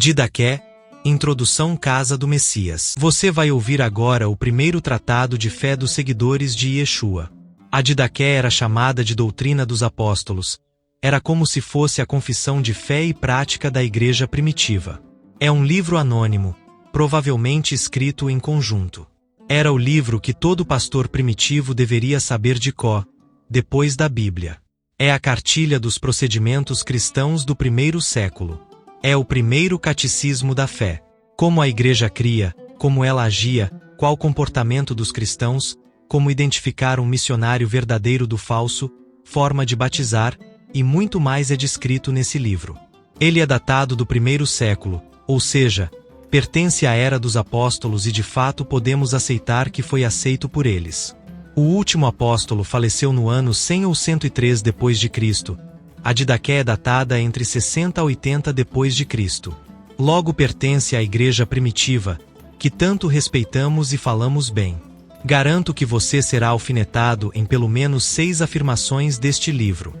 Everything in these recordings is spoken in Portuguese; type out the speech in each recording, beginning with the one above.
Didaqué, Introdução Casa do Messias. Você vai ouvir agora o primeiro tratado de fé dos seguidores de Yeshua. A Didaqué era chamada de doutrina dos apóstolos. Era como se fosse a confissão de fé e prática da igreja primitiva. É um livro anônimo, provavelmente escrito em conjunto. Era o livro que todo pastor primitivo deveria saber de cor, depois da Bíblia. É a cartilha dos procedimentos cristãos do primeiro século. É o primeiro catecismo da fé. Como a igreja cria, como ela agia, qual o comportamento dos cristãos, como identificar um missionário verdadeiro do falso, forma de batizar, e muito mais é descrito nesse livro. Ele é datado do primeiro século, ou seja, pertence à era dos apóstolos e de fato podemos aceitar que foi aceito por eles. O último apóstolo faleceu no ano 100 ou 103 depois de Cristo. A Didaqué é datada entre 60 a 80 depois de Cristo. Logo pertence à igreja primitiva, que tanto respeitamos e falamos bem. Garanto que você será alfinetado em pelo menos 6 afirmações deste livro.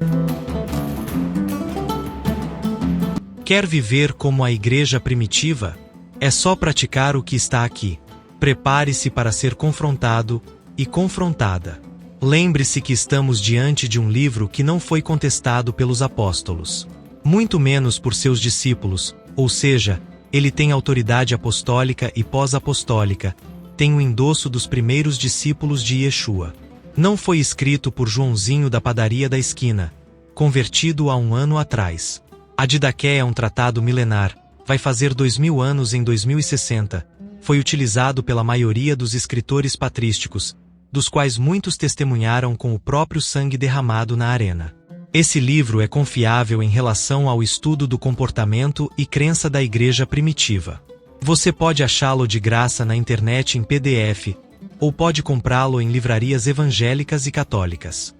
Quer viver como a igreja primitiva? É só praticar o que está aqui. Prepare-se para ser confrontado e confrontada. Lembre-se que estamos diante de um livro que não foi contestado pelos apóstolos, muito menos por seus discípulos, ou seja, ele tem autoridade apostólica e pós-apostólica, tem o endosso dos primeiros discípulos de Yeshua. Não foi escrito por Joãozinho da padaria da esquina, convertido há 1 ano atrás. A Didaqué é um tratado milenar, vai fazer 2000 anos em 2060, foi utilizado pela maioria dos escritores patrísticos, dos quais muitos testemunharam com o próprio sangue derramado na arena. Esse livro é confiável em relação ao estudo do comportamento e crença da igreja primitiva. Você pode achá-lo de graça na internet em PDF, ou pode comprá-lo em livrarias evangélicas e católicas.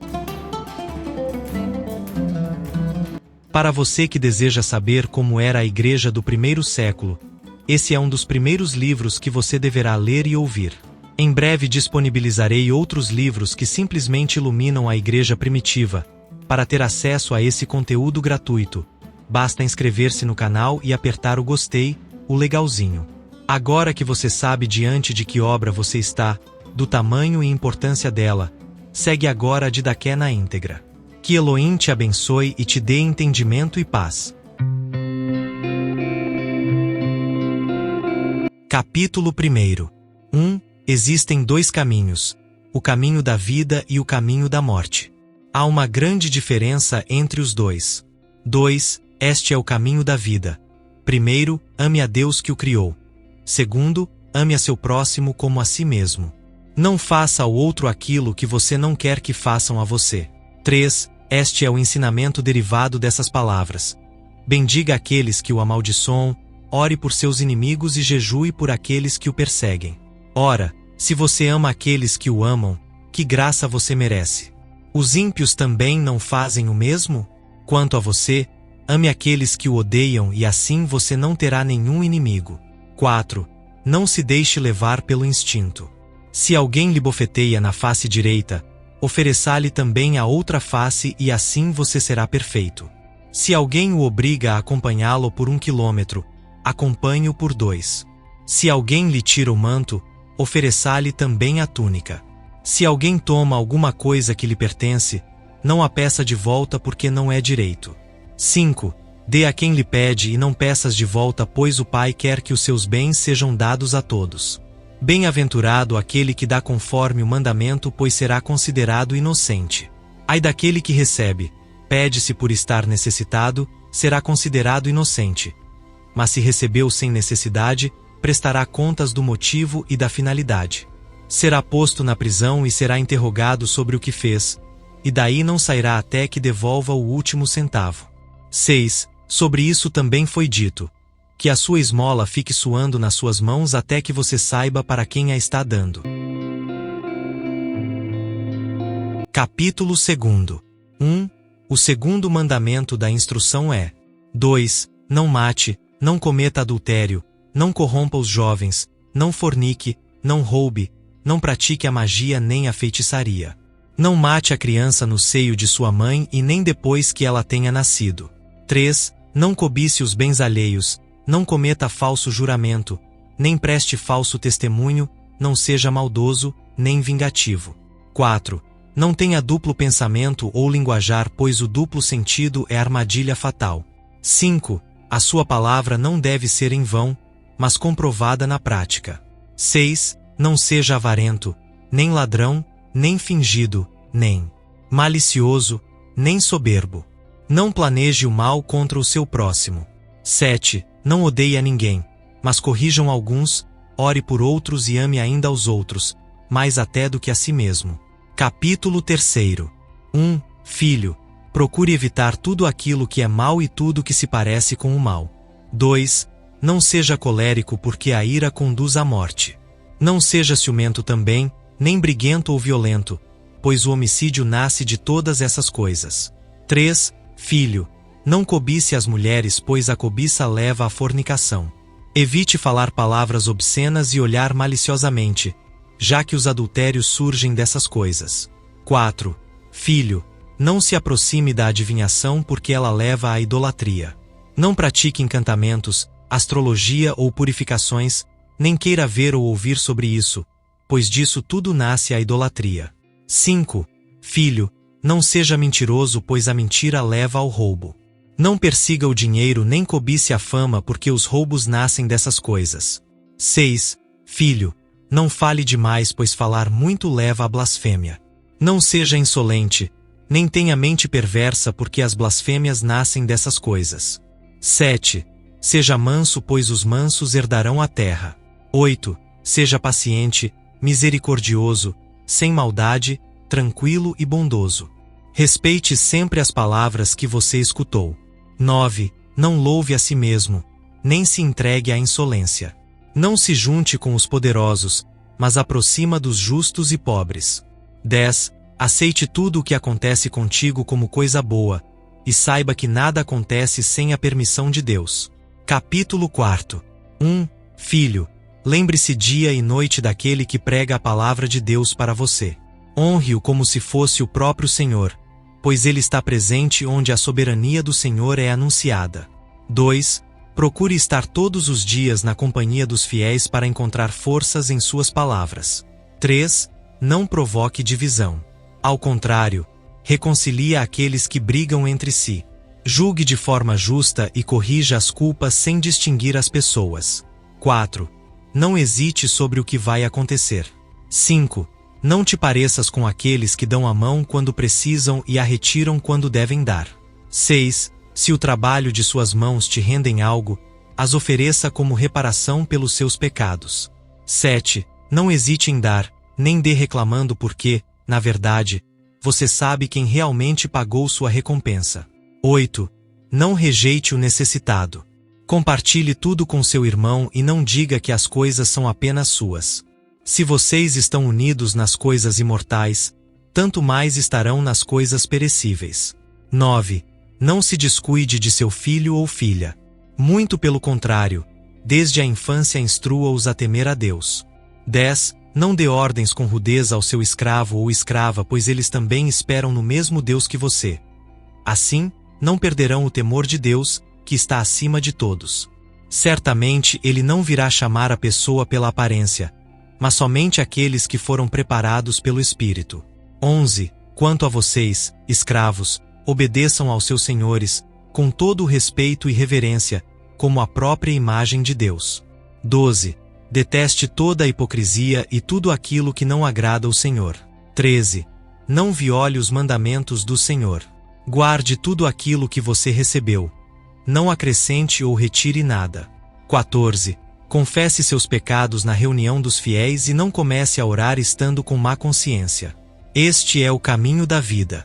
Para você que deseja saber como era a igreja do primeiro século, esse é um dos primeiros livros que você deverá ler e ouvir. Em breve disponibilizarei outros livros que simplesmente iluminam a igreja primitiva. Para ter acesso a esse conteúdo gratuito, basta inscrever-se no canal e apertar o gostei, o legalzinho. Agora que você sabe diante de que obra você está, do tamanho e importância dela, segue agora a Didaqué na íntegra. Que Elohim te abençoe e te dê entendimento e paz. Capítulo 1. Existem 2 caminhos, o caminho da vida e o caminho da morte. Há uma grande diferença entre os dois. 2. Este é o caminho da vida. Primeiro, ame a Deus que o criou. Segundo, ame a seu próximo como a si mesmo. Não faça ao outro aquilo que você não quer que façam a você. 3. Este é o ensinamento derivado dessas palavras. Bendiga aqueles que o amaldiçoam, ore por seus inimigos e jejue por aqueles que o perseguem. Ora, se você ama aqueles que o amam, que graça você merece? Os ímpios também não fazem o mesmo? Quanto a você, ame aqueles que o odeiam e assim você não terá nenhum inimigo. 4. Não se deixe levar pelo instinto. Se alguém lhe bofeteia na face direita, ofereça-lhe também a outra face e assim você será perfeito. Se alguém o obriga a acompanhá-lo por 1 quilômetro, acompanhe-o por 2. Se alguém lhe tira o manto, ofereça-lhe também a túnica. Se alguém toma alguma coisa que lhe pertence, não a peça de volta porque não é direito. 5. Dê a quem lhe pede e não peças de volta, pois o Pai quer que os seus bens sejam dados a todos. Bem-aventurado aquele que dá conforme o mandamento, pois será considerado inocente. Ai daquele que recebe, pede-se por estar necessitado, será considerado inocente. Mas se recebeu sem necessidade, prestará contas do motivo e da finalidade. Será posto na prisão e será interrogado sobre o que fez, e daí não sairá até que devolva o último centavo. 6. Sobre isso também foi dito, que a sua esmola fique suando nas suas mãos até que você saiba para quem a está dando. Capítulo 2. 1. O segundo mandamento da instrução é: 2. Não mate, não cometa adultério, não corrompa os jovens, não fornique, não roube, não pratique a magia nem a feitiçaria. Não mate a criança no seio de sua mãe e nem depois que ela tenha nascido. 3. Não cobice os bens alheios, não cometa falso juramento, nem preste falso testemunho, não seja maldoso, nem vingativo. 4. Não tenha duplo pensamento ou linguajar, pois o duplo sentido é armadilha fatal. 5. A sua palavra não deve ser em vão, mas comprovada na prática. 6. Não seja avarento, nem ladrão, nem fingido, nem malicioso, nem soberbo. Não planeje o mal contra o seu próximo. 7. Não odeie a ninguém, mas corrijam alguns, ore por outros e ame ainda aos outros, mais até do que a si mesmo. Capítulo 3. 1. Filho, procure evitar tudo aquilo que é mal e tudo que se parece com o mal. 2. Não seja colérico, porque a ira conduz à morte. Não seja ciumento também, nem briguento ou violento, pois o homicídio nasce de todas essas coisas. 3. Filho, não cobice as mulheres, pois a cobiça leva à fornicação. Evite falar palavras obscenas e olhar maliciosamente, já que os adultérios surgem dessas coisas. 4. Filho, não se aproxime da adivinhação, porque ela leva à idolatria. Não pratique encantamentos, astrologia ou purificações, nem queira ver ou ouvir sobre isso, pois disso tudo nasce a idolatria. 5. Filho, não seja mentiroso, pois a mentira leva ao roubo. Não persiga o dinheiro nem cobice a fama, porque os roubos nascem dessas coisas. 6. Filho, não fale demais, pois falar muito leva à blasfêmia. Não seja insolente, nem tenha mente perversa, porque as blasfêmias nascem dessas coisas. 7. Seja manso, pois os mansos herdarão a terra. 8. Seja paciente, misericordioso, sem maldade, tranquilo e bondoso. Respeite sempre as palavras que você escutou. 9. Não louve a si mesmo, nem se entregue à insolência. Não se junte com os poderosos, mas aproxima dos justos e pobres. 10. Aceite tudo o que acontece contigo como coisa boa, e saiba que nada acontece sem a permissão de Deus. Capítulo 4. 1. Filho, lembre-se dia e noite daquele que prega a palavra de Deus para você. Honre-o como se fosse o próprio Senhor, pois ele está presente onde a soberania do Senhor é anunciada. 2. Procure estar todos os dias na companhia dos fiéis para encontrar forças em suas palavras. 3. Não provoque divisão. Ao contrário, reconcilie aqueles que brigam entre si. Julgue de forma justa e corrija as culpas sem distinguir as pessoas. 4. Não hesite sobre o que vai acontecer. 5. Não te pareças com aqueles que dão a mão quando precisam e a retiram quando devem dar. 6. Se o trabalho de suas mãos te rendem algo, as ofereça como reparação pelos seus pecados. 7. Não hesite em dar, nem dê reclamando, porque, na verdade, você sabe quem realmente pagou sua recompensa. 8. Não rejeite o necessitado. Compartilhe tudo com seu irmão e não diga que as coisas são apenas suas. Se vocês estão unidos nas coisas imortais, tanto mais estarão nas coisas perecíveis. 9. Não se descuide de seu filho ou filha. Muito pelo contrário, desde a infância instrua-os a temer a Deus. 10. Não dê ordens com rudeza ao seu escravo ou escrava, pois eles também esperam no mesmo Deus que você. Assim, não perderão o temor de Deus, que está acima de todos. Certamente ele não virá chamar a pessoa pela aparência, mas somente aqueles que foram preparados pelo Espírito. 11. Quanto a vocês, escravos, obedeçam aos seus senhores, com todo o respeito e reverência, como a própria imagem de Deus. 12. Deteste toda a hipocrisia e tudo aquilo que não agrada ao Senhor. 13. Não viole os mandamentos do Senhor. Guarde tudo aquilo que você recebeu. Não acrescente ou retire nada. 14. Confesse seus pecados na reunião dos fiéis e não comece a orar estando com má consciência. Este é o caminho da vida.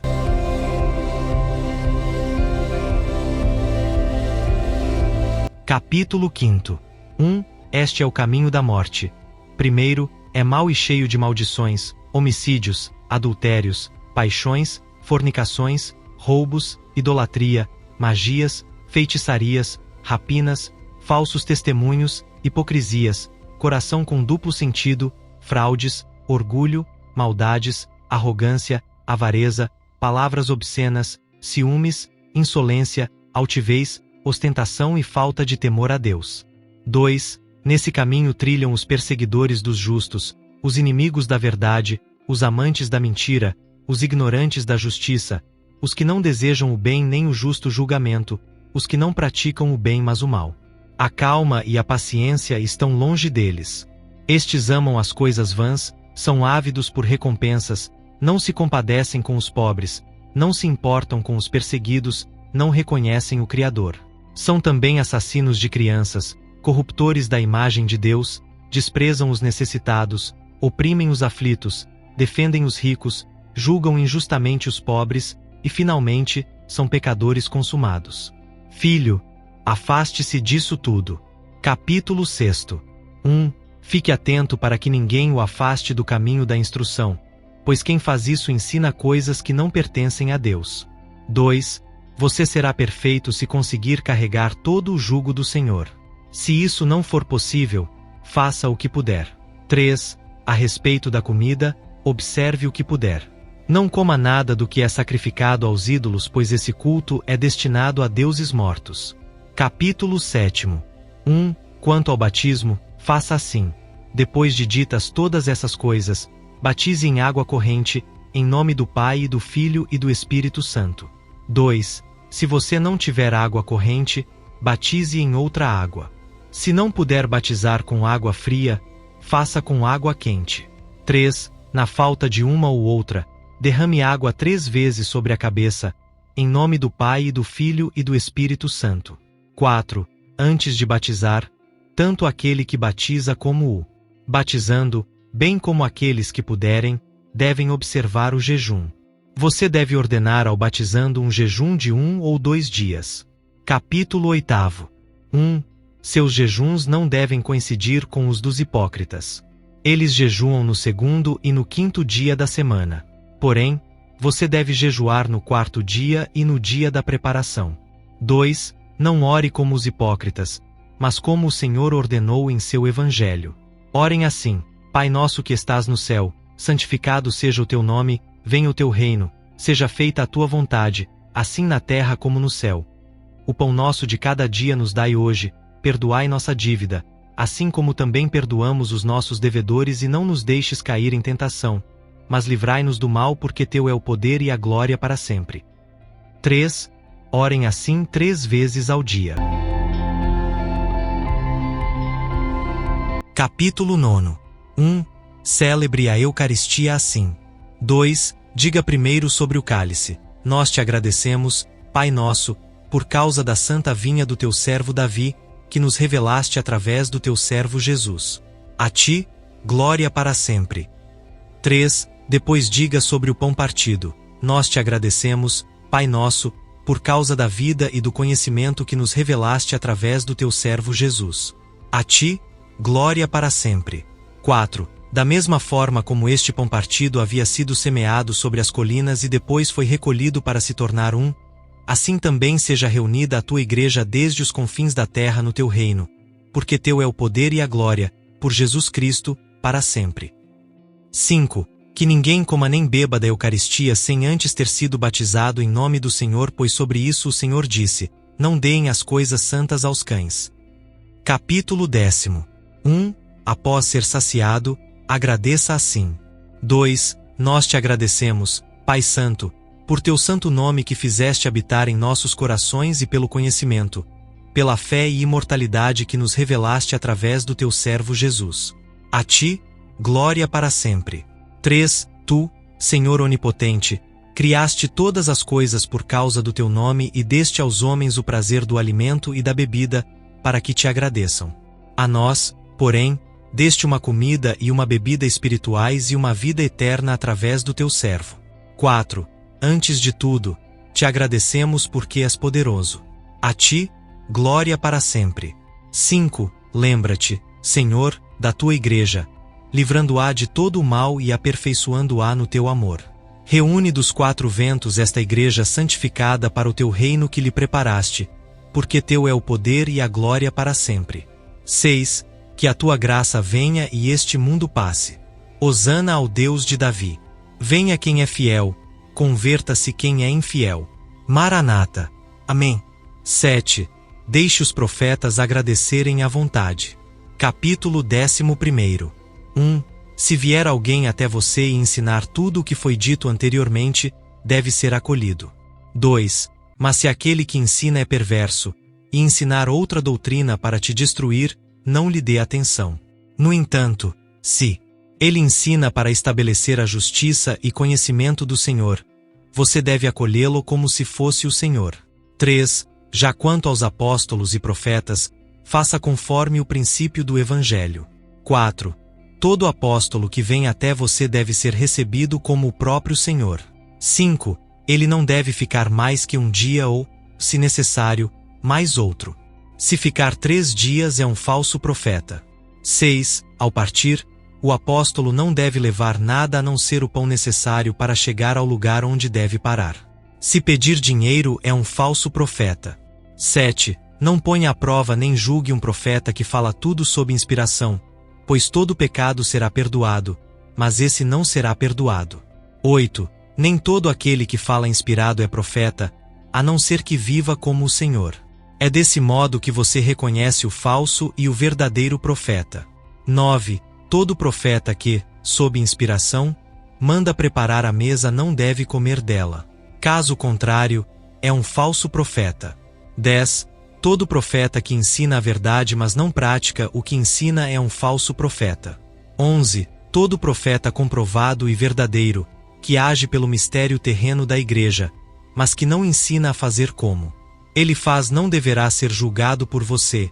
Capítulo 5. 1. Este é o caminho da morte. Primeiro, é mau e cheio de maldições, homicídios, adultérios, paixões, fornicações, roubos, idolatria, magias, feitiçarias, rapinas, falsos testemunhos, hipocrisias, coração com duplo sentido, fraudes, orgulho, maldades, arrogância, avareza, palavras obscenas, ciúmes, insolência, altivez, ostentação e falta de temor a Deus. 2. Nesse caminho trilham os perseguidores dos justos, os inimigos da verdade, os amantes da mentira, os ignorantes da justiça, os que não desejam o bem nem o justo julgamento, os que não praticam o bem mas o mal. A calma e a paciência estão longe deles. Estes amam as coisas vãs, são ávidos por recompensas, não se compadecem com os pobres, não se importam com os perseguidos, não reconhecem o Criador. São também assassinos de crianças, corruptores da imagem de Deus, desprezam os necessitados, oprimem os aflitos, defendem os ricos, julgam injustamente os pobres, e finalmente, são pecadores consumados. Filho, afaste-se disso tudo. Capítulo 6. 1. Fique atento para que ninguém o afaste do caminho da instrução, pois quem faz isso ensina coisas que não pertencem a Deus. 2. Você será perfeito se conseguir carregar todo o jugo do Senhor. Se isso não for possível, faça o que puder. 3. A respeito da comida, observe o que puder. Não coma nada do que é sacrificado aos ídolos, pois esse culto é destinado a deuses mortos. Capítulo 7. 1. Quanto ao batismo, faça assim. Depois de ditas todas essas coisas, batize em água corrente, em nome do Pai e do Filho e do Espírito Santo. 2. Se você não tiver água corrente, batize em outra água. Se não puder batizar com água fria, faça com água quente. 3. Na falta de uma ou outra, derrame água 3 vezes sobre a cabeça, em nome do Pai e do Filho e do Espírito Santo. 4. Antes de batizar, tanto aquele que batiza como o batizando, bem como aqueles que puderem, devem observar o jejum. Você deve ordenar ao batizando um jejum de 1 ou 2 dias. Capítulo 8. 1. Seus jejuns não devem coincidir com os dos hipócritas. Eles jejuam no 2º e no 5º dia da semana. Porém, você deve jejuar no 4º dia e no dia da preparação. 2. Não ore como os hipócritas, mas como o Senhor ordenou em seu Evangelho. Orem assim: Pai nosso que estás no céu, santificado seja o teu nome, venha o teu reino, seja feita a tua vontade, assim na terra como no céu. O pão nosso de cada dia nos dai hoje, perdoai nossa dívida, assim como também perdoamos os nossos devedores, e não nos deixes cair em tentação, mas livrai-nos do mal, porque teu é o poder e a glória para sempre. 3. Orem assim 3 vezes ao dia. Capítulo 9. 1. Celebre a Eucaristia assim. 2. Diga primeiro sobre o cálice. Nós te agradecemos, Pai nosso, por causa da santa vinha do teu servo Davi, que nos revelaste através do teu servo Jesus. A ti, glória para sempre. 3. Depois diga sobre o pão partido. Nós te agradecemos, Pai nosso, por causa da vida e do conhecimento que nos revelaste através do teu servo Jesus. A ti, glória para sempre. 4. Da mesma forma como este pão partido havia sido semeado sobre as colinas e depois foi recolhido para se tornar um, assim também seja reunida a tua igreja desde os confins da terra no teu reino, porque teu é o poder e a glória, por Jesus Cristo, para sempre. 5. Que ninguém coma nem beba da Eucaristia sem antes ter sido batizado em nome do Senhor, pois sobre isso o Senhor disse: não deem as coisas santas aos cães. Capítulo 10. 1. Após ser saciado, agradeça assim. 2. Nós te agradecemos, Pai Santo, por teu santo nome que fizeste habitar em nossos corações e pelo conhecimento, pela fé e imortalidade que nos revelaste através do teu servo Jesus. A ti, glória para sempre. 3. Tu, Senhor onipotente, criaste todas as coisas por causa do teu nome e deste aos homens o prazer do alimento e da bebida, para que te agradeçam. A nós, porém, deste uma comida e uma bebida espirituais e uma vida eterna através do teu servo. 4. Antes de tudo, te agradecemos porque és poderoso. A ti, glória para sempre. 5. Lembra-te, Senhor, da tua igreja, livrando-a de todo o mal e aperfeiçoando-a no teu amor. Reúne dos 4 ventos esta igreja santificada para o teu reino que lhe preparaste, porque teu é o poder e a glória para sempre. 6. Que a tua graça venha e este mundo passe. Hosana ao Deus de Davi. Venha quem é fiel, converta-se quem é infiel. Maranata. Amém. 7. Deixe os profetas agradecerem à vontade. Capítulo 11. 1. Se vier alguém até você e ensinar tudo o que foi dito anteriormente, deve ser acolhido. 2. Mas se aquele que ensina é perverso, e ensinar outra doutrina para te destruir, não lhe dê atenção. No entanto, se ele ensina para estabelecer a justiça e conhecimento do Senhor, você deve acolhê-lo como se fosse o Senhor. 3. Já quanto aos apóstolos e profetas, faça conforme o princípio do Evangelho. 4. Todo apóstolo que vem até você deve ser recebido como o próprio Senhor. 5. Ele não deve ficar mais que um dia ou, se necessário, mais outro. Se ficar 3 dias é um falso profeta. 6. Ao partir, o apóstolo não deve levar nada a não ser o pão necessário para chegar ao lugar onde deve parar. Se pedir dinheiro é um falso profeta. 7. Não ponha à prova nem julgue um profeta que fala tudo sob inspiração, pois todo pecado será perdoado, mas esse não será perdoado. 8. Nem todo aquele que fala inspirado é profeta, a não ser que viva como o Senhor. É desse modo que você reconhece o falso e o verdadeiro profeta. 9. Todo profeta que, sob inspiração, manda preparar a mesa não deve comer dela. Caso contrário, é um falso profeta. 10. Todo profeta que ensina a verdade mas não pratica o que ensina é um falso profeta. 11. Todo profeta comprovado e verdadeiro, que age pelo mistério terreno da igreja, mas que não ensina a fazer como ele faz não deverá ser julgado por você,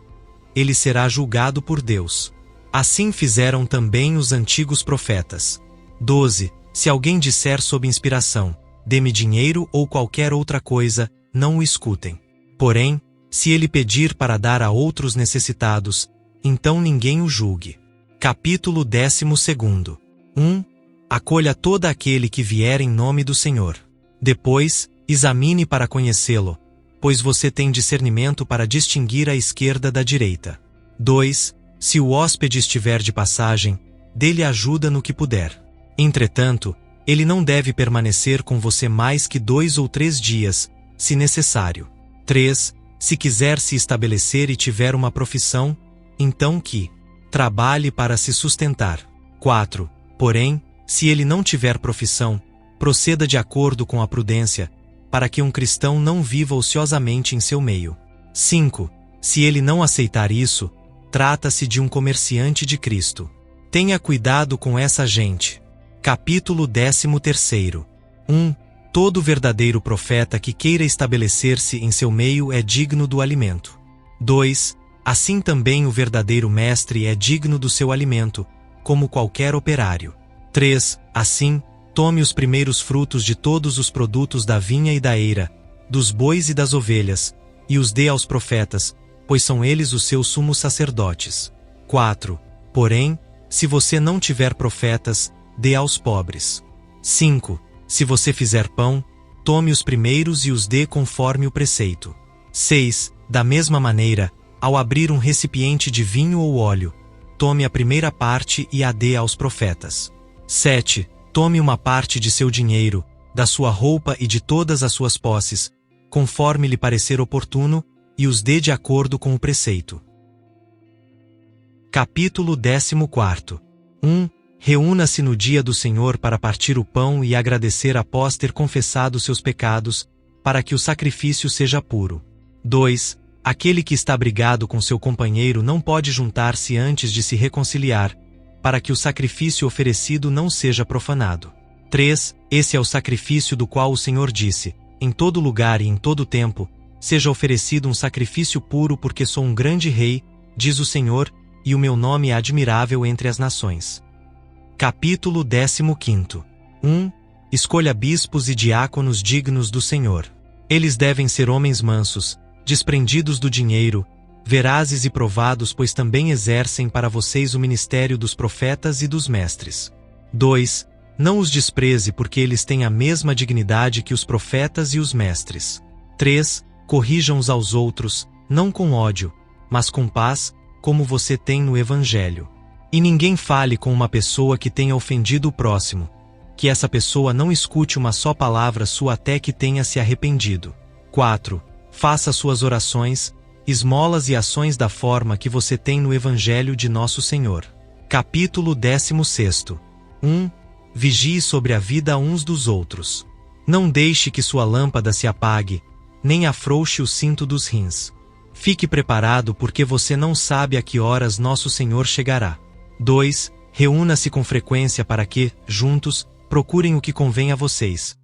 ele será julgado por Deus. Assim fizeram também os antigos profetas. 12. Se alguém disser sob inspiração, dê-me dinheiro ou qualquer outra coisa, não o escutem. Porém, se ele pedir para dar a outros necessitados, então ninguém o julgue. Capítulo 12. 1. Acolha todo aquele que vier em nome do Senhor. Depois, examine para conhecê-lo, pois você tem discernimento para distinguir a esquerda da direita. 2. Se o hóspede estiver de passagem, dê-lhe ajuda no que puder. Entretanto, ele não deve permanecer com você mais que 2 ou 3 dias, se necessário. 3. Se quiser se estabelecer e tiver uma profissão, então que trabalhe para se sustentar. 4. Porém, se ele não tiver profissão, proceda de acordo com a prudência, para que um cristão não viva ociosamente em seu meio. 5. Se ele não aceitar isso, trata-se de um comerciante de Cristo. Tenha cuidado com essa gente. Capítulo 13. 1. Todo verdadeiro profeta que queira estabelecer-se em seu meio é digno do alimento. 2. Assim também o verdadeiro mestre é digno do seu alimento, como qualquer operário. 3. Assim, tome os primeiros frutos de todos os produtos da vinha e da eira, dos bois e das ovelhas, e os dê aos profetas, pois são eles os seus sumos sacerdotes. 4. Porém, se você não tiver profetas, dê aos pobres. 5. Se você fizer pão, tome os primeiros e os dê conforme o preceito. 6. Da mesma maneira, ao abrir um recipiente de vinho ou óleo, tome a primeira parte e a dê aos profetas. 7. Tome uma parte de seu dinheiro, da sua roupa e de todas as suas posses, conforme lhe parecer oportuno, e os dê de acordo com o preceito. Capítulo 14. 1. Reúna-se no dia do Senhor para partir o pão e agradecer após ter confessado seus pecados, para que o sacrifício seja puro. 2. Aquele que está brigado com seu companheiro não pode juntar-se antes de se reconciliar, para que o sacrifício oferecido não seja profanado. 3. Esse é o sacrifício do qual o Senhor disse: em todo lugar e em todo tempo, seja oferecido um sacrifício puro, porque sou um grande rei, diz o Senhor, e o meu nome é admirável entre as nações. Capítulo 15. 1. Escolha bispos e diáconos dignos do Senhor. Eles devem ser homens mansos, desprendidos do dinheiro, verazes e provados, pois também exercem para vocês o ministério dos profetas e dos mestres. 2. Não os despreze, porque eles têm a mesma dignidade que os profetas e os mestres. 3. Corrijam uns aos outros, não com ódio, mas com paz, como você tem no Evangelho. E ninguém fale com uma pessoa que tenha ofendido o próximo, que essa pessoa não escute uma só palavra sua até que tenha se arrependido. 4. Faça suas orações, esmolas e ações da forma que você tem no Evangelho de Nosso Senhor. Capítulo 16. 1. Vigie sobre a vida uns dos outros. Não deixe que sua lâmpada se apague, nem afrouxe o cinto dos rins. Fique preparado porque você não sabe a que horas Nosso Senhor chegará. 2. Reúna-se com frequência para que, juntos, procurem o que convém a vocês.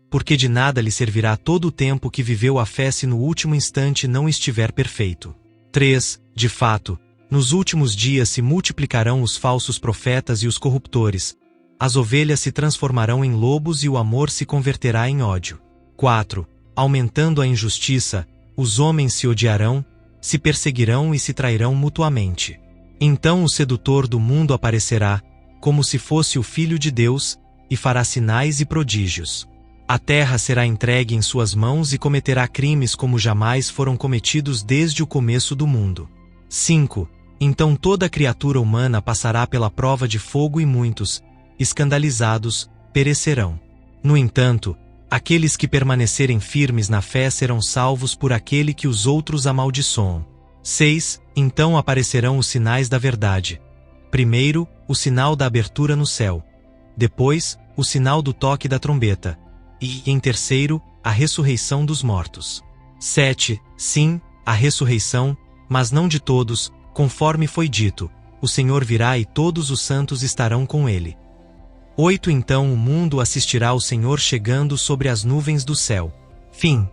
Porque de nada lhe servirá todo o tempo que viveu a fé se no último instante não estiver perfeito. 3. De fato, nos últimos dias se multiplicarão os falsos profetas e os corruptores. As ovelhas se transformarão em lobos e o amor se converterá em ódio. 4. Aumentando a injustiça, os homens se odiarão, se perseguirão e se trairão mutuamente. Então o sedutor do mundo aparecerá, como se fosse o Filho de Deus, e fará sinais e prodígios. A terra será entregue em suas mãos e cometerá crimes como jamais foram cometidos desde o começo do mundo. 5. Então toda criatura humana passará pela prova de fogo e muitos, escandalizados, perecerão. No entanto, aqueles que permanecerem firmes na fé serão salvos por aquele que os outros amaldiçoam. 6. Então aparecerão os sinais da verdade. Primeiro, o sinal da abertura no céu. Depois, o sinal do toque da trombeta. E, em terceiro, a ressurreição dos mortos. 7. Sim, a ressurreição, mas não de todos, conforme foi dito, o Senhor virá e todos os santos estarão com ele. 8. Então o mundo assistirá ao Senhor chegando sobre as nuvens do céu. Fim.